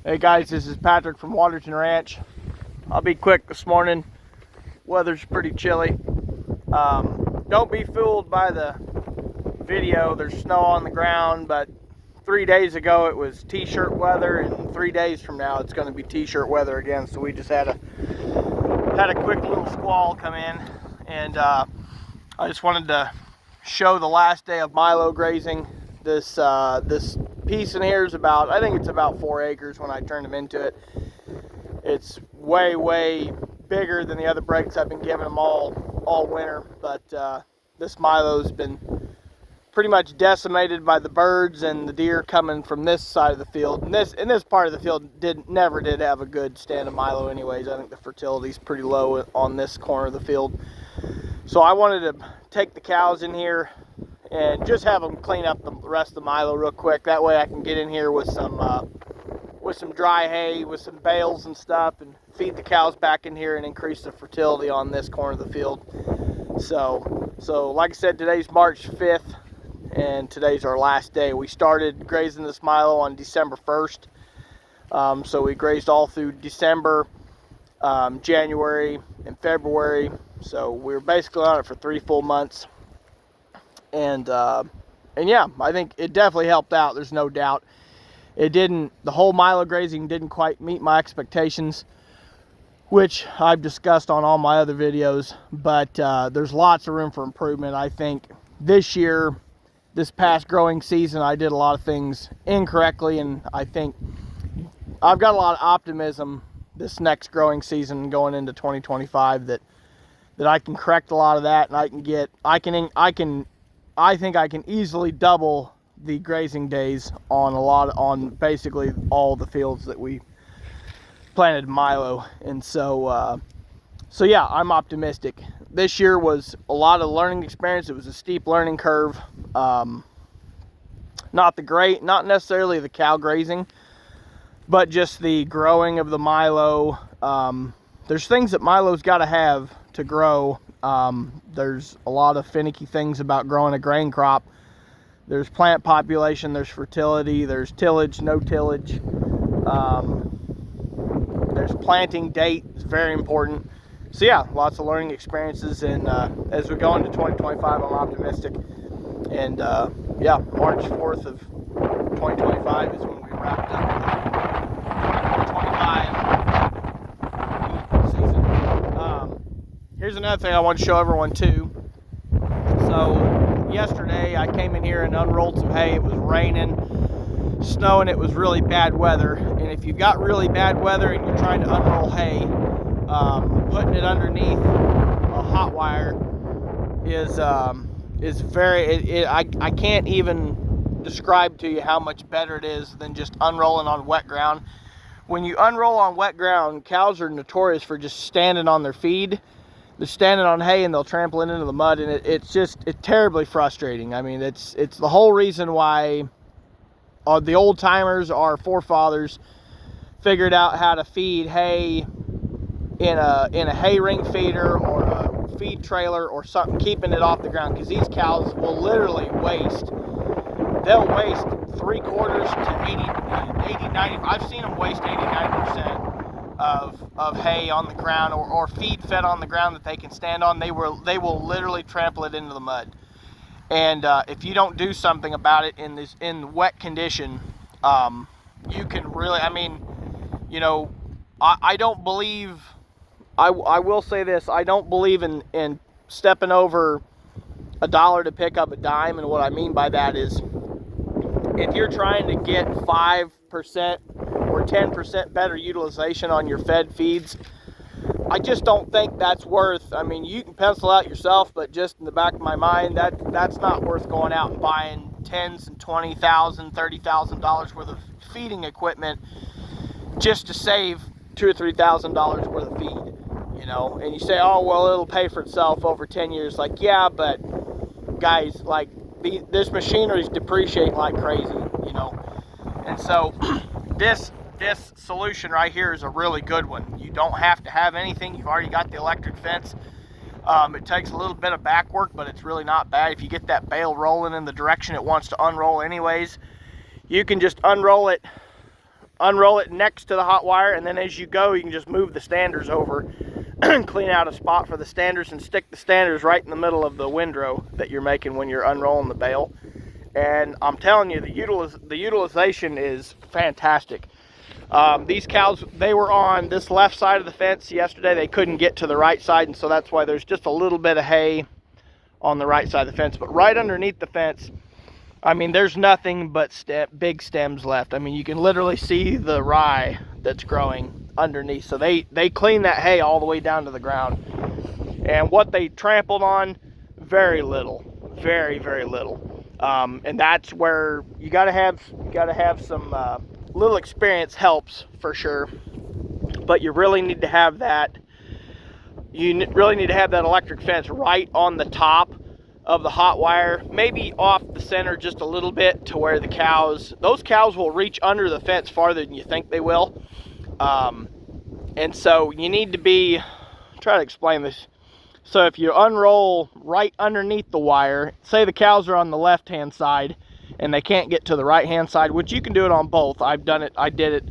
Hey guys, this is Patrick from Waterton Ranch. I'll be quick this morning. Weather's pretty chilly. Don't be fooled by the video. There's snow on the ground, but 3 days ago it was t-shirt weather, and 3 days from now it's going to be t-shirt weather again. So we just had a quick little squall come in, and I just wanted to show the last day of Milo grazing. This piece in here is about, I think it's about 4 acres when I turned him into it. It's way bigger than the other breaks I've been giving him all winter, but this Milo's been pretty much decimated by the birds and the deer coming from this side of the field. And this part of the field never did have a good stand of Milo anyways. I think the fertility's pretty low on this corner of the field. So I wanted to take the cows in here and just have them clean up the rest of the Milo real quick. That way I can get in here with some dry hay, with some bales and stuff, and feed the cows back in here and increase the fertility on this corner of the field. So like I said, today's March 5th, and today's our last day. We started grazing this Milo on December 1st. So we grazed all through December, January, and February. So we were basically on it for 3 full months. And yeah, I think it definitely helped out. There's no doubt. The whole Milo grazing didn't quite meet my expectations, which I've discussed on all my other videos, but there's lots of room for improvement. I think this year, this past growing season, I did a lot of things incorrectly, and I think I've got a lot of optimism this next growing season going into 2025 that I can correct a lot of that, and I think I can easily double the grazing days on basically all the fields that we planted Milo. And so yeah, I'm optimistic. This year was a lot of learning experience. It was a steep learning curve. Not necessarily the cow grazing, but just the growing of the Milo. There's things that Milo's got to have to grow. There's a lot of finicky things about growing a grain crop. There's plant population, there's fertility, there's tillage, no tillage. There's planting date, it's very important. So yeah, lots of learning experiences, and as we go into 2025, I'm optimistic. And yeah, March 4th of 2025 is when we wrapped up the 2025 season. Here's another thing I want to show everyone too. So yesterday I came in here and unrolled some hay. It was raining, snowing, it was really bad weather. And if you've got really bad weather and you're trying to unroll hay, putting it underneath a hot wire is very, I can't even describe to you how much better it is than just unrolling on wet ground. When you unroll on wet ground, cows are notorious for just standing on their feed. They're standing on hay and they'll trample it into the mud, and it's terribly frustrating. I mean, it's the whole reason why the old timers, our forefathers, figured out how to feed hay in a hay ring feeder or a feed trailer or something, keeping it off the ground, because these cows will literally waste. They'll waste 3/4 to 80, 90. I've seen them waste 80-90% of hay on the ground, or feed fed on the ground that they can stand on. They will literally trample it into the mud. And if you don't do something about it in wet condition, you can really, I mean, you know, I don't believe, I will say this, I don't believe in stepping over $1 to pick up a dime. And what I mean by that is, if you're trying to get 5% or 10% better utilization on your fed feeds, I just don't think that's worth, I mean, you can pencil out yourself, but just in the back of my mind, that's not worth going out and buying $10,000 and $20,000, $30,000 worth of feeding equipment just to save $2,000 or $3,000 worth of feed, you know. And you say, oh, well, it'll pay for itself over 10 years. Like, yeah, but guys, like, this machinery is depreciating like crazy, you know. And so this solution right here is a really good one. You don't have to have anything. You've already got the electric fence. It takes a little bit of back work, but it's really not bad. If you get that bale rolling in the direction it wants to unroll anyways, you can just unroll it unroll it next to the hot wire, and then as you go, you can just move the standers over and clean out a spot for the standers and stick the standers right in the middle of the windrow that you're making when you're unrolling the bale. And I'm telling you, the utilization is fantastic. These cows, they were on this left side of the fence yesterday. They couldn't get to the right side, and so that's why there's just a little bit of hay on the right side of the fence. But right underneath the fence, I mean, there's nothing but big stems left. I mean, you can literally see the rye that's growing underneath. So they clean that hay all the way down to the ground. And what they trampled on, very little, very, very little. And that's where you gotta have some little experience helps for sure. But you really need to have that. You really need to have that electric fence right on the top of the hot wire, maybe off the center just a little bit, to where those cows will reach under the fence farther than you think they will. And so you need to try to explain this. So if you unroll right underneath the wire, say the cows are on the left hand side and they can't get to the right hand side, which you can do it on both. I did it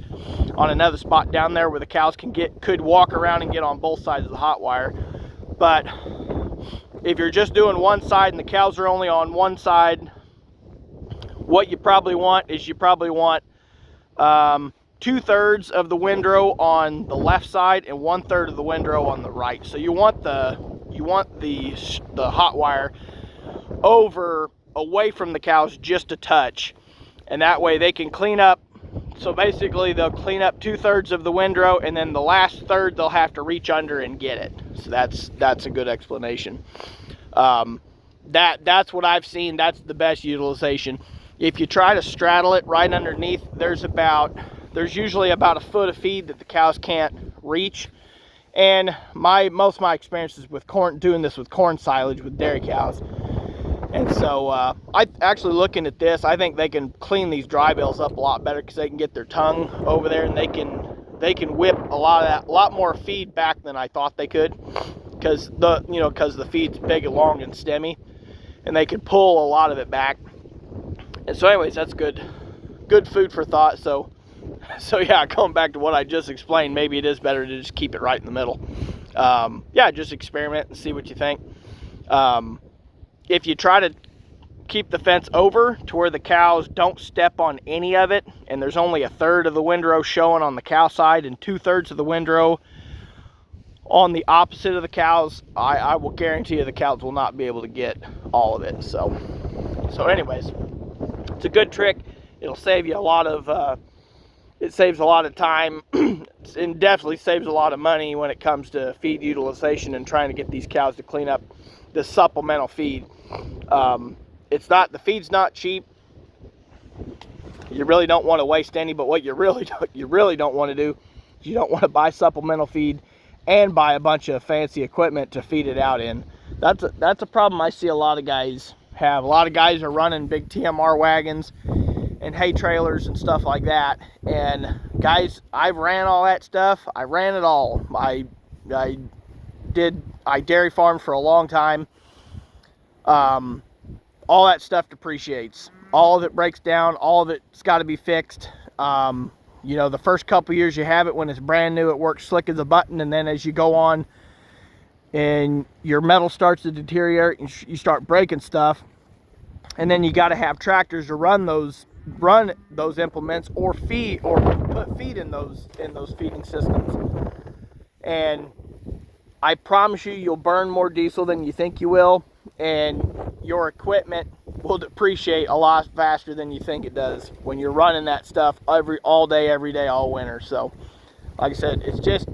on another spot down there where the cows could walk around and get on both sides of the hot wire. But if you're just doing one side and the cows are only on one side, what you probably want is 2/3 of the windrow on the left side and 1/3 of the windrow on the right. So you want the hot wire away from the cows just a touch, and that way they can clean up. So basically they'll clean up 2/3 of the windrow, and then the last third they'll have to reach under and get it. So that's a good explanation. That's what I've seen. That's the best utilization. If you try to straddle it right underneath, there's usually about a foot of feed that the cows can't reach. And most of my experiences with doing this with corn silage with dairy cows. And so I actually, looking at this, I think they can clean these dry bales up a lot better, because they can get their tongue over there and they can whip a lot more feed back than I thought they could, because the feed's big and long and stemmy, and they can pull a lot of it back. And so anyways, that's good food for thought. So yeah, going back to what I just explained, maybe it is better to just keep it right in the middle. Yeah, just experiment and see what you think. If you try to keep the fence over to where the cows don't step on any of it, and there's only 1/3 of the windrow showing on the cow side and 2/3 of the windrow on the opposite of the cows, I will guarantee you the cows will not be able to get all of it. So anyways, it's a good trick. It'll save you a lot of it saves a lot of time and definitely saves a lot of money when it comes to feed utilization and trying to get these cows to clean up this supplemental feed. The feed's not cheap. You really don't want to waste any, but what you really don't want to do is you don't want to buy supplemental feed and buy a bunch of fancy equipment to feed it out in. That's a problem I see a lot of guys have. A lot of guys are running big TMR wagons and hay trailers and stuff like that. And guys, I've ran all that stuff. I ran it all. I dairy farmed for a long time. All that stuff depreciates. All of it breaks down. All of it's got to be fixed. The first couple years you have it when it's brand new, it works slick as a button. And then as you go on and your metal starts to deteriorate and you start breaking stuff, and then you got to have tractors to run those implements or put feed in those feeding systems. And I promise you'll burn more diesel than you think you will, and your equipment will depreciate a lot faster than you think it does when you're running that stuff all day, every day, all winter. So like I said, it's just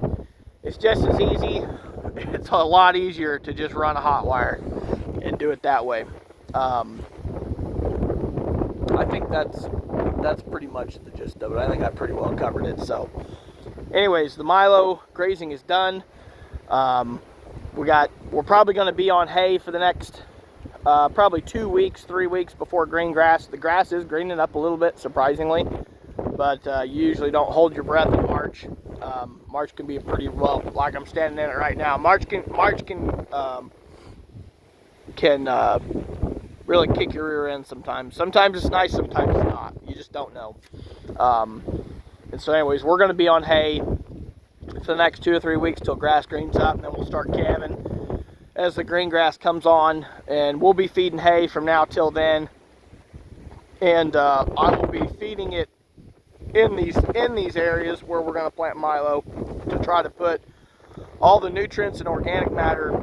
as easy. It's a lot easier to just run a hot wire and do it that way. I think that's pretty much the gist of it. I think I pretty well covered it. So anyways, the Milo grazing is done. We're probably going to be on hay for the next probably 2 weeks, 3 weeks before green grass. The grass is greening up a little bit, surprisingly, but you usually don't hold your breath in March. March can be a pretty rough, like I'm standing in it right now. March can really kick your rear end sometimes. Sometimes it's nice, sometimes it's not. You just don't know. And And so anyways, we're going to be on hay for the next 2 or 3 weeks till grass greens up, and then we'll start calving as the green grass comes on, and we'll be feeding hay from now till then. And I will be feeding it in these areas where we're going to plant Milo, to try to put all the nutrients and organic matter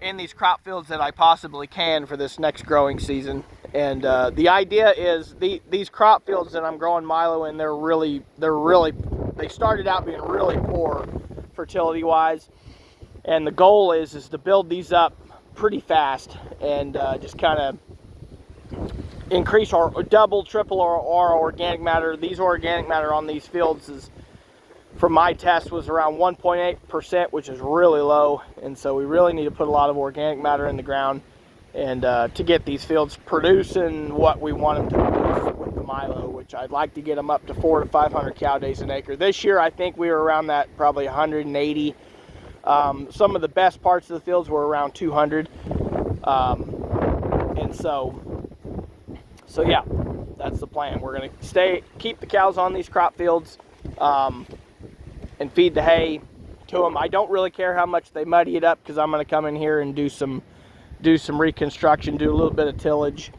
in these crop fields that I possibly can for this next growing season. And the idea is these crop fields that I'm growing Milo in, they started out being really poor fertility wise, and the goal is to build these up pretty fast and just kind of increase our double, triple our organic matter. These organic matter on these fields is, from my test, was around 1.8%, which is really low, and so we really need to put a lot of organic matter in the ground and to get these fields producing what we want them to produce with the Milo, which I'd like to get them up to 400 to 500 cow days an acre. This year I think we were around that, probably 180. Some of the best parts of the fields were around 200, and so yeah, that's the plan. We're going to keep the cows on these crop fields and feed the hay to them. I don't really care how much they muddy it up, because I'm going to come in here and do some reconstruction, do a little bit of tillage.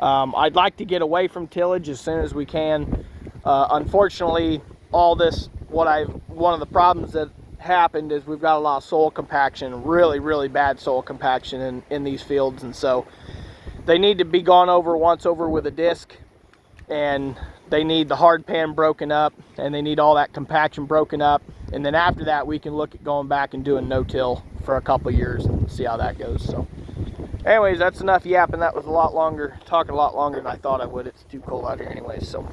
I'd like to get away from tillage as soon as we can. Unfortunately, one of the problems that happened is we've got a lot of soil compaction, really bad soil compaction in these fields, and so they need to be gone over once over with a disc, and they need the hard pan broken up, and they need all that compaction broken up, and then after that we can look at going back and doing no-till for a couple years and see how that goes. So anyways, that's enough yapping. That was talking a lot longer than I thought I would. It's too cold out here anyways. So